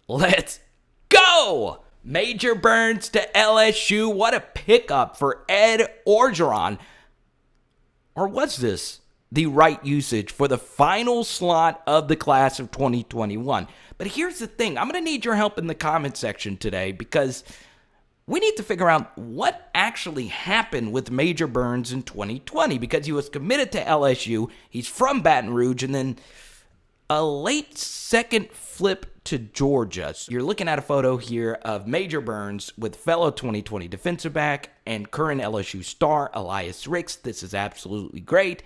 Let's go! Major Burns to LSU. What a pickup for Ed Orgeron. Or was this the right usage for the final slot of the class of 2021? But here's the thing. I'm going to need your help in the comment section today because we need to figure out what actually happened with Major Burns in 2020 because he was committed to LSU. He's from Baton Rouge, and then a late second flip to Georgia. So you're looking at a photo here of Major Burns with fellow 2020 defensive back and current LSU star Elias Ricks. This is absolutely great.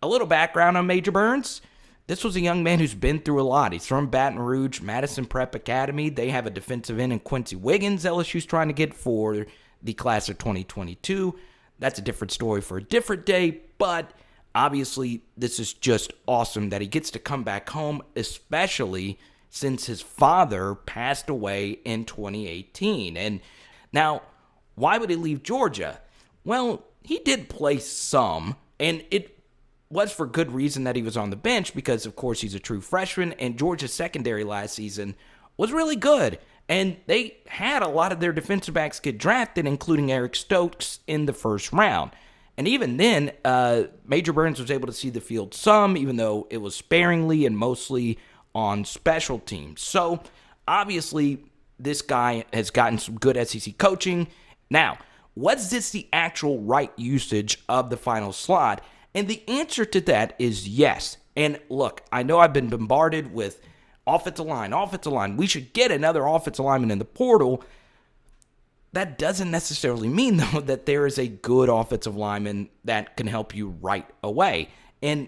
A little background on Major Burns. This was a young man who's been through a lot. He's from Baton Rouge, Madison Prep Academy. They have a defensive end in Quincy Wiggins LSU's trying to get for the class of 2022. That's a different story for a different day, but obviously this is just awesome that he gets to come back home, especially since his father passed away in 2018. And now, why would he leave Georgia? Well, he did play some, and it was for good reason that he was on the bench because, of course, he's a true freshman, and Georgia's secondary last season was really good. And they had a lot of their defensive backs get drafted, including Eric Stokes in the first round. And even then, Major Burns was able to see the field some, even though it was sparingly and mostly on special teams. So, obviously, this guy has gotten some good SEC coaching. Now, was this the actual right usage of the final slot? And the answer to that is yes. And look, I know I've been bombarded with offensive line. We should get another offensive lineman in the portal. That doesn't necessarily mean, though, that there is a good offensive lineman that can help you right away. And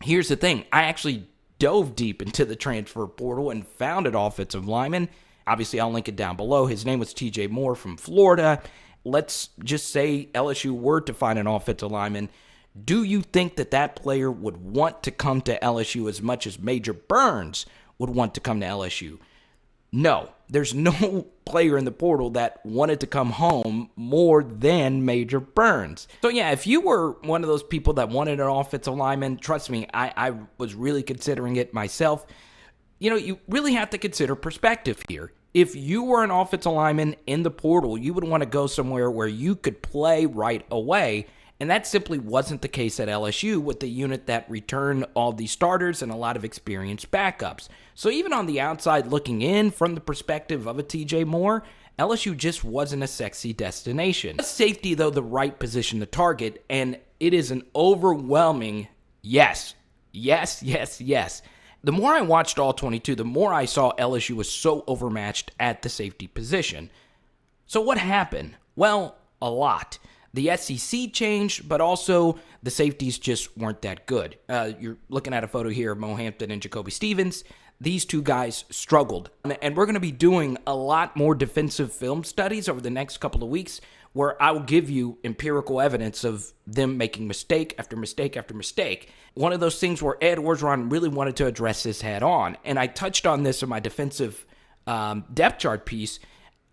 here's the thing. I actually dove deep into the transfer portal and found an offensive lineman. Obviously, I'll link it down below. His name was TJ Moore from Florida. Let's just say LSU were to find an offensive lineman. Do you think that that player would want to come to LSU as much as Major Burns would want to come to LSU? No, there's no player in the portal that wanted to come home more than Major Burns. So yeah, if you were one of those people that wanted an offensive lineman, trust me, I was really considering it myself. You know, you really have to consider perspective here. If you were an offensive lineman in the portal, you would want to go somewhere where you could play right away. And that simply wasn't the case at LSU with the unit that returned all the starters and a lot of experienced backups. So even on the outside looking in from the perspective of a TJ Moore, LSU just wasn't a sexy destination. Safety, though, the right position to target, and it is an overwhelming yes. Yes, yes, yes. The more I watched all 22, the more I saw LSU was so overmatched at the safety position. So what happened? Well, a lot. The SEC changed, but also the safeties just weren't that good. You're looking at a photo here of Mo Hampton and Jacoby Stevens. These two guys struggled. And we're going to be doing a lot more defensive film studies over the next couple of weeks where I will give you empirical evidence of them making mistake after mistake after mistake. One of those things where Ed Orgeron really wanted to address this head on. And I touched on this in my defensive depth chart piece.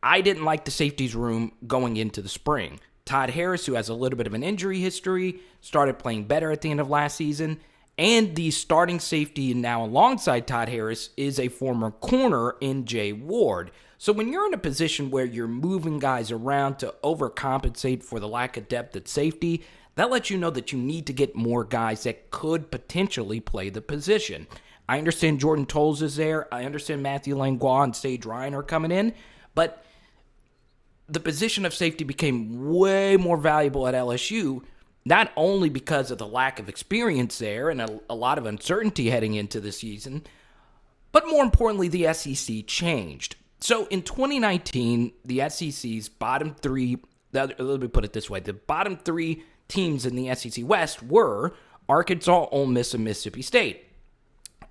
I didn't like the safeties room going into the spring. Todd Harris, who has a little bit of an injury history, started playing better at the end of last season. And the starting safety now alongside Todd Harris is a former corner in Jay Ward. So when you're in a position where you're moving guys around to overcompensate for the lack of depth at safety, that lets you know that you need to get more guys that could potentially play the position. I understand Jordan Tolles is there. I understand Matthew Langlois and Sage Ryan are coming in. But the position of safety became way more valuable at LSU, not only because of the lack of experience there and a lot of uncertainty heading into the season, but more importantly, the SEC changed. So in 2019, the SEC's bottom three, let me put it this way, the bottom three teams in the SEC West were Arkansas, Ole Miss, and Mississippi State.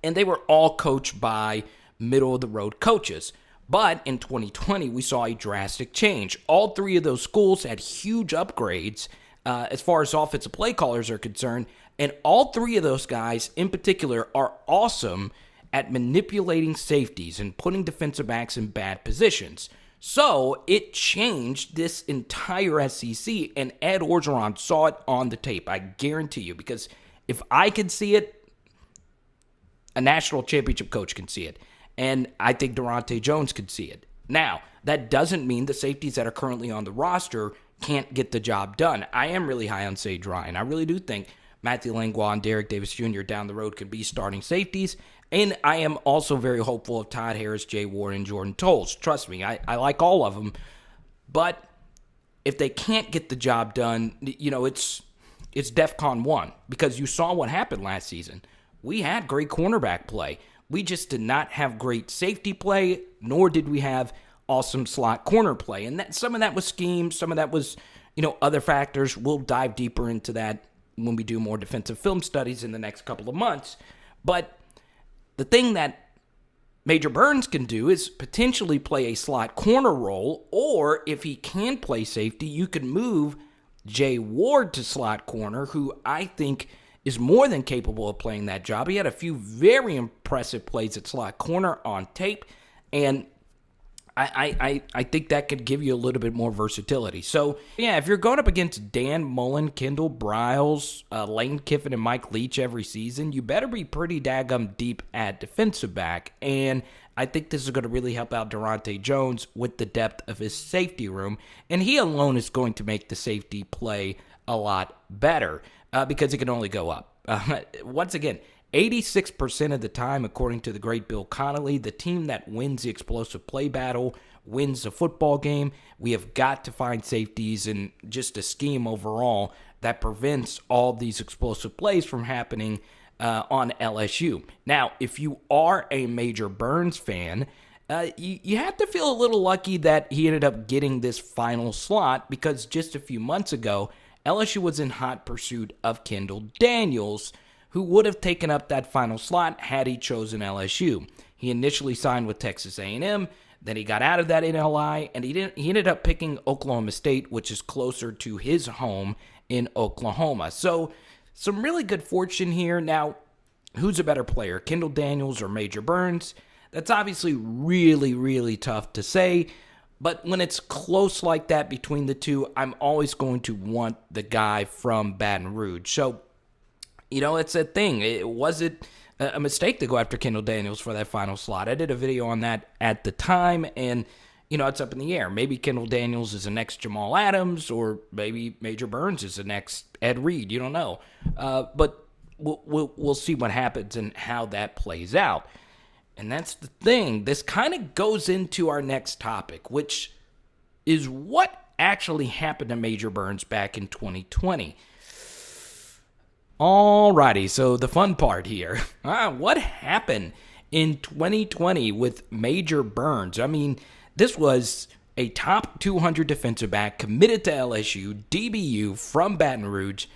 And they were all coached by middle-of-the-road coaches. But in 2020, we saw a drastic change. All three of those schools had huge upgrades as far as offensive play callers are concerned. And all three of those guys in particular are awesome at manipulating safeties and putting defensive backs in bad positions. So it changed this entire SEC, and Ed Orgeron saw it on the tape. I guarantee you, because if I could see it, a national championship coach can see it. And I think Durante Jones could see it. Now, that doesn't mean the safeties that are currently on the roster can't get the job done. I am really high on Sage Ryan. I really do think Matthew Langlois and Derek Davis Jr. down the road could be starting safeties. And I am also very hopeful of Todd Harris, Jay Ward, and Jordan Tolles. Trust me, I like all of them. But if they can't get the job done, it's DEFCON 1. Because you saw what happened last season. We had great cornerback play. We just did not have great safety play, nor did we have awesome slot corner play. And some of that was scheme, some of that was, other factors. We'll dive deeper into that when we do more defensive film studies in the next couple of months. But the thing that Major Burns can do is potentially play a slot corner role, or if he can play safety, you can move Jay Ward to slot corner, who I think is more than capable of playing that job. He had a few very impressive plays at slot corner on tape, and I think that could give you a little bit more versatility. So, yeah, if you're going up against Dan Mullen, Kendall Briles, Lane Kiffin, and Mike Leach every season, you better be pretty daggum deep at defensive back. And I think this is going to really help out Durante Jones with the depth of his safety room. And he alone is going to make the safety play a lot better because it can only go up. Once again, 86% of the time, according to the great Bill Connolly, the team that wins the explosive play battle wins the football game. We have got to find safeties and just a scheme overall that prevents all these explosive plays from happening on LSU. Now, if you are a Major Burns fan, you have to feel a little lucky that he ended up getting this final slot, because just a few months ago, LSU was in hot pursuit of Kendall Daniels, who would have taken up that final slot had he chosen LSU. He initially signed with Texas A&M, then he got out of that NLI, and he ended up picking Oklahoma State, which is closer to his home in Oklahoma. So, some really good fortune here. Now, who's a better player, Kendall Daniels or Major Burns? That's obviously really, really tough to say, but when it's close like that between the two, I'm always going to want the guy from Baton Rouge. So, it's a thing. Was it a mistake to go after Kendall Daniels for that final slot? I did a video on that at the time, and, it's up in the air. Maybe Kendall Daniels is the next Jamal Adams, or maybe Major Burns is the next Ed Reed. You don't know. But we'll see what happens and how that plays out. And that's the thing. This kind of goes into our next topic, which is what actually happened to Major Burns back in 2020. Alrighty, so the fun part here. What happened in 2020 with Major Burns? I mean, this was a top 200 defensive back committed to LSU, DBU, from Baton Rouge.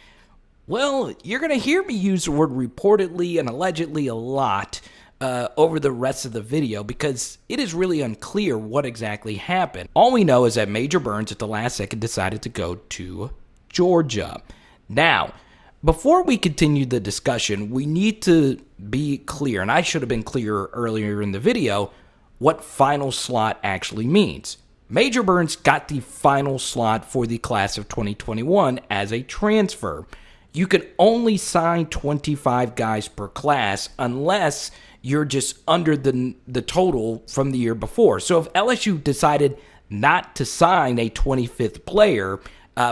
Well, you're going to hear me use the word reportedly and allegedly a lot over the rest of the video, because it is really unclear what exactly happened. All we know is that Major Burns at the last second decided to go to Georgia. Now, before we continue the discussion, we need to be clear, and I should have been clearer earlier in the video, what final slot actually means. Major Burns got the final slot for the class of 2021 as a transfer. You can only sign 25 guys per class unless you're just under the total from the year before. So if LSU decided not to sign a 25th player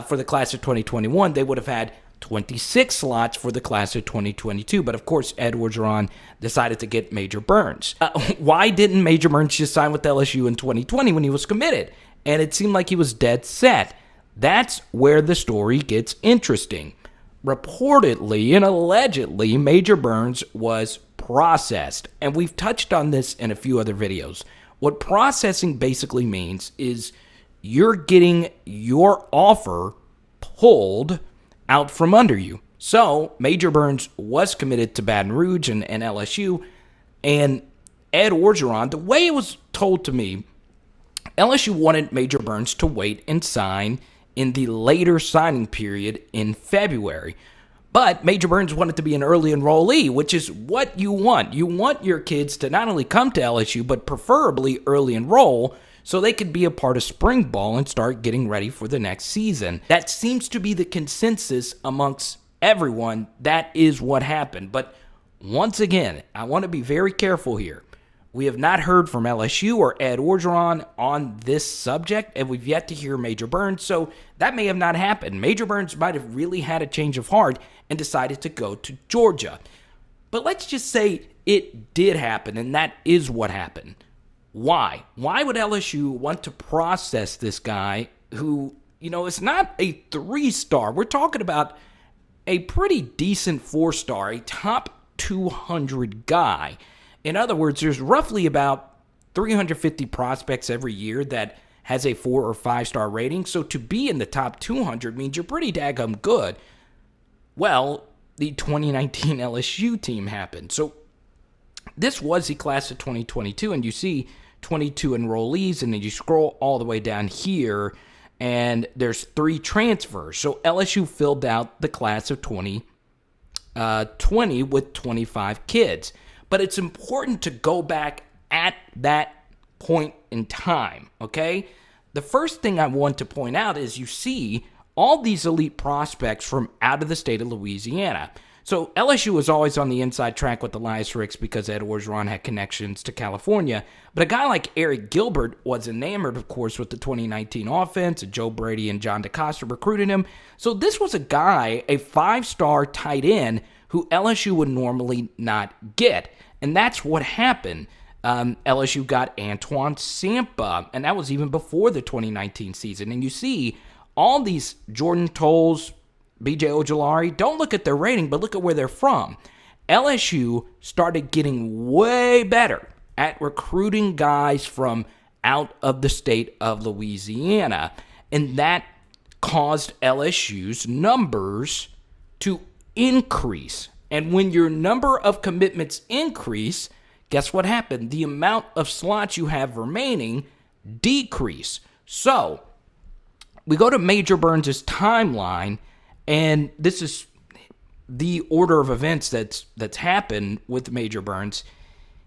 for the class of 2021, they would have had 26 slots for the class of 2022. But of course, Ed Orgeron decided to get Major Burns. Why didn't Major Burns just sign with LSU in 2020 when he was committed? And it seemed like he was dead set. That's where the story gets interesting. Reportedly and allegedly, Major Burns was processed. And we've touched on this in a few other videos. What processing basically means is you're getting your offer pulled out from under you. So Major Burns was committed to Baton Rouge and LSU, and Ed Orgeron, the way it was told to me, LSU wanted Major Burns to wait and sign in the later signing period in February. But Major Burns wanted to be an early enrollee, which is what you want. You want your kids to not only come to LSU, but preferably early enroll, so they could be a part of spring ball and start getting ready for the next season. That seems to be the consensus amongst everyone. That is what happened. But once again, I want to be very careful here. We have not heard from LSU or Ed Orgeron on this subject, and we've yet to hear Major Burns, so that may have not happened. Major Burns might have really had a change of heart and decided to go to Georgia. But let's just say it did happen, and that is what happened. Why? Why would LSU want to process this guy who, is not a 3-star? We're talking about a pretty decent 4-star, a top 200 guy. In other words, there's roughly about 350 prospects every year that has a 4 or 5-star rating. So to be in the top 200 means you're pretty daggum good. Well, the 2019 LSU team happened. So this was the class of 2022, and you see 22 enrollees, and then you scroll all the way down here, and there's 3 transfers. So LSU filled out the class of 2020 with 25 kids. But it's important to go back at that point in time, okay? The first thing I want to point out is you see all these elite prospects from out of the state of Louisiana. So LSU was always on the inside track with Elias Ricks because Ed Orgeron had connections to California. But a guy like Eric Gilbert was enamored, of course, with the 2019 offense, and Joe Brady and John DeCosta recruited him. So this was a guy, a 5-star tight end, who LSU would normally not get. And that's what happened. LSU got Antoine Sampa, and that was even before the 2019 season. And you see all these Jordan Tolles, B.J. Ojolari, don't look at their rating, but look at where they're from. LSU started getting way better at recruiting guys from out of the state of Louisiana. And that caused LSU's numbers to increase. And when your number of commitments increase, guess what happened? The amount of slots you have remaining decrease. So we go to Major Burns' timeline, and this is the order of events that's happened with Major Burns.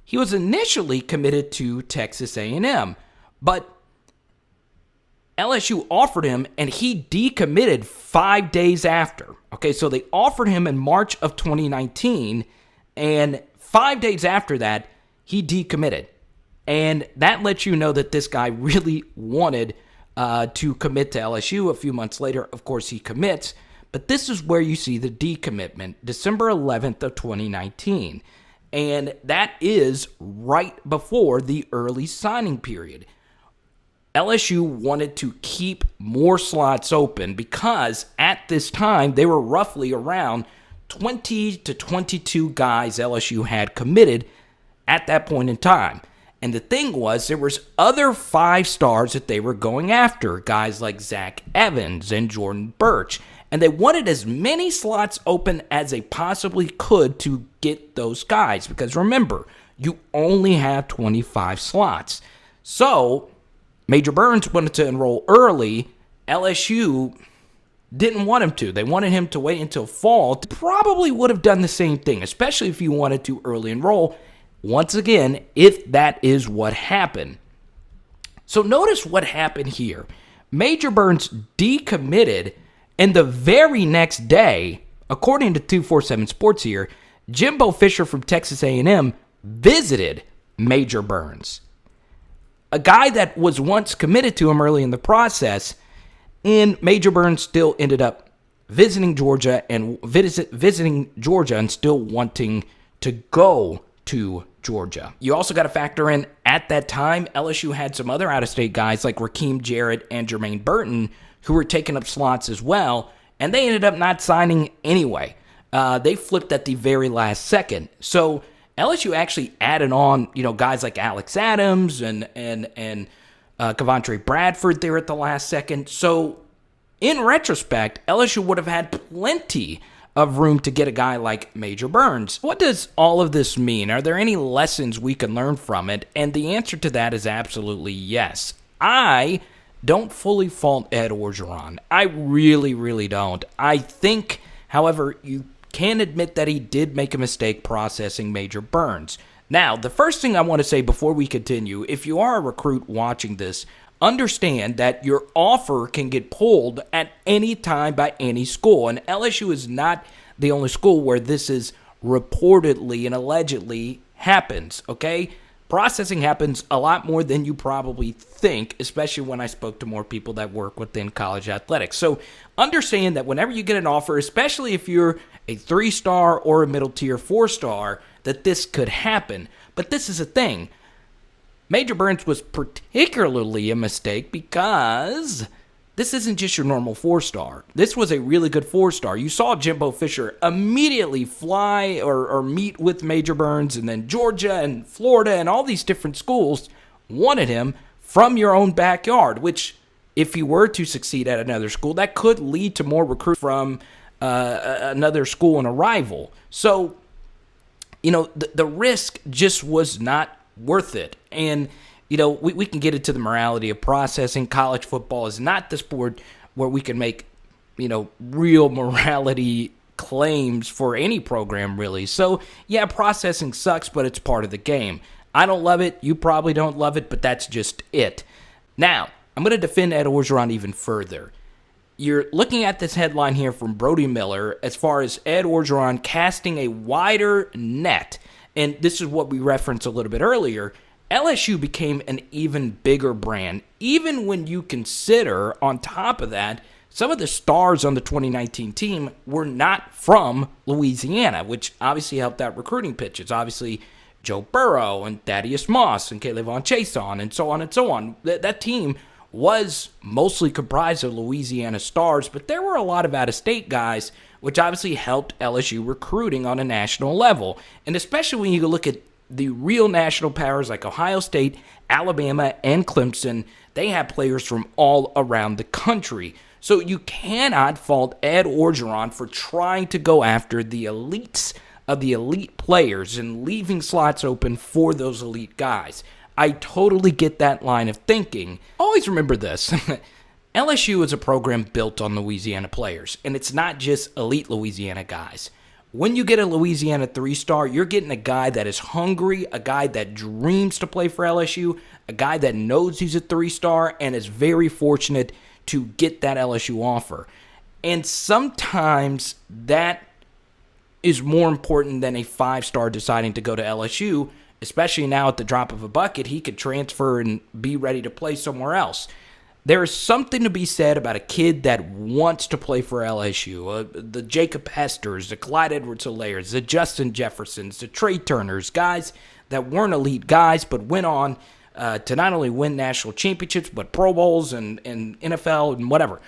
He was initially committed to Texas A&M, but LSU offered him, and he decommitted 5 days after. Okay, so they offered him in March of 2019, and 5 days after that, he decommitted. And that lets you know that this guy really wanted to commit to LSU. A few months later, of course, he commits. But this is where you see the decommitment, December 11th of 2019. And that is right before the early signing period. LSU wanted to keep more slots open because at this time, they were roughly around 20 to 22 guys LSU had committed at that point in time. And the thing was, there was other 5-stars that they were going after, guys like Zach Evans and Jordan Birch. And they wanted as many slots open as they possibly could to get those guys. Because remember, you only have 25 slots. So Major Burns wanted to enroll early. LSU didn't want him to. They wanted him to wait until fall. Probably would have done the same thing, especially if you wanted to early enroll. Once again, if that is what happened. So notice what happened here. Major Burns decommitted, and the very next day, according to 247 Sports here, Jimbo Fisher from Texas A&M visited Major Burns. A guy that was once committed to him early in the process, and Major Burns still ended up visiting Georgia and still wanting to go to Georgia. You also got to factor in, at that time, LSU had some other out-of-state guys like Rakeem Jarrett and Jermaine Burton who were taking up slots as well, and they ended up not signing anyway. They flipped at the very last second. So LSU actually added on, guys like Alex Adams and Kevontre Bradford there at the last second. So in retrospect, LSU would have had plenty of room to get a guy like Major Burns. What does all of this mean? Are there any lessons we can learn from it? And the answer to that is absolutely yes. I don't fully fault Ed Orgeron. I really, really don't. I think, however, you can admit that he did make a mistake processing Major Burns. Now, the first thing I want to say before we continue, if you are a recruit watching this, understand that your offer can get pulled at any time by any school. And LSU is not the only school where this is reportedly and allegedly happens, okay? Processing happens a lot more than you probably think, especially when I spoke to more people that work within college athletics. So understand that whenever you get an offer, especially if you're a 3-star or a middle tier 4-star, that this could happen. But this is a thing. Major Burns was particularly a mistake because this isn't just your normal 4-star. This was a really good 4-star. You saw Jimbo Fisher immediately fly or meet with Major Burns, and then Georgia and Florida and all these different schools wanted him from your own backyard, which if he were to succeed at another school, that could lead to more recruits from another school and a rival. So, the risk just was not worth it. And we can get into the morality of processing. College football is not the sport where we can make, real morality claims for any program, really. So, yeah, processing sucks, but it's part of the game. I don't love it. You probably don't love it, but that's just it. Now, I'm going to defend Ed Orgeron even further. You're looking at this headline here from Brody Miller as far as Ed Orgeron casting a wider net. And this is what we referenced a little bit earlier. LSU became an even bigger brand, even when you consider, on top of that, some of the stars on the 2019 team were not from Louisiana, which obviously helped out recruiting pitches. Obviously, Joe Burrow and Thaddeus Moss and K'Lavon Chason and so on and so on. That team was mostly comprised of Louisiana stars, but there were a lot of out-of-state guys, which obviously helped LSU recruiting on a national level. And especially when you look at the real national powers like Ohio State, Alabama, and Clemson, they have players from all around the country. So you cannot fault Ed Orgeron for trying to go after the elites of the elite players and leaving slots open for those elite guys. I totally get that line of thinking. Always remember this. LSU is a program built on Louisiana players, and it's not just elite Louisiana guys. When you get a Louisiana 3-star, you're getting a guy that is hungry, a guy that dreams to play for LSU, a guy that knows he's a 3-star and is very fortunate to get that LSU offer. And sometimes that is more important than a 5-star deciding to go to LSU, especially now at the drop of a bucket. He could transfer and be ready to play somewhere else. There is something to be said about a kid that wants to play for LSU. The Jacob Hesters, the Clyde Edwards-Hilairs, the Justin Jeffersons, the Trey Turners, guys that weren't elite guys but went on to not only win national championships but Pro Bowls and NFL and whatever.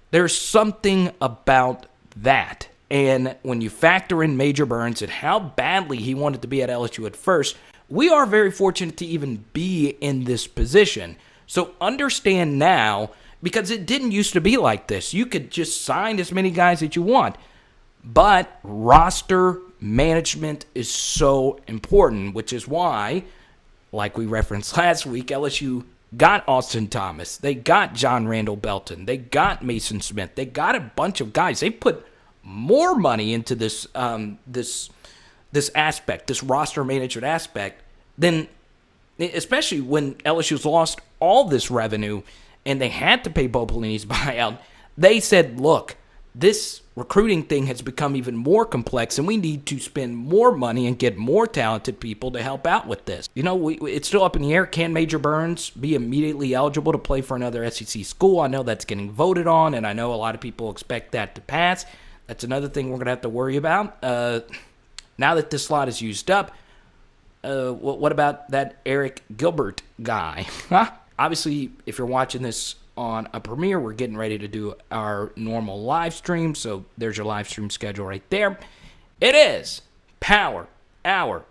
There's something about that. And when you factor in Major Burns and how badly he wanted to be at LSU at first, we are very fortunate to even be in this position. So understand now, because it didn't used to be like this. You could just sign as many guys as you want. But roster management is so important, which is why, like we referenced last week, LSU got Austin Thomas. They got John Randall Belton. They got Mason Smith. They got a bunch of guys. They put more money into this this aspect, this roster management aspect, than especially when LSU's lost all this revenue and they had to pay Bo Pelini's buyout. They said, look, this recruiting thing has become even more complex and we need to spend more money and get more talented people to help out with this. It's still up in the air. Can Major Burns be immediately eligible to play for another SEC school? I know that's getting voted on, and I know a lot of people expect that to pass. That's another thing we're going to have to worry about. Now that this slot is used up, what about that Eric Gilbert guy? Obviously, if you're watching this on a premiere, we're getting ready to do our normal live stream, so there's your live stream schedule right there. It is Power Hour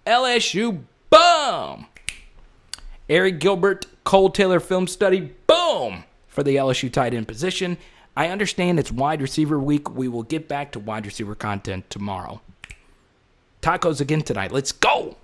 LSU, boom! Eric Gilbert, Cole Taylor film study, boom! For the LSU tight end position. I understand it's wide receiver week. We will get back to wide receiver content tomorrow. Tacos again tonight. Let's go!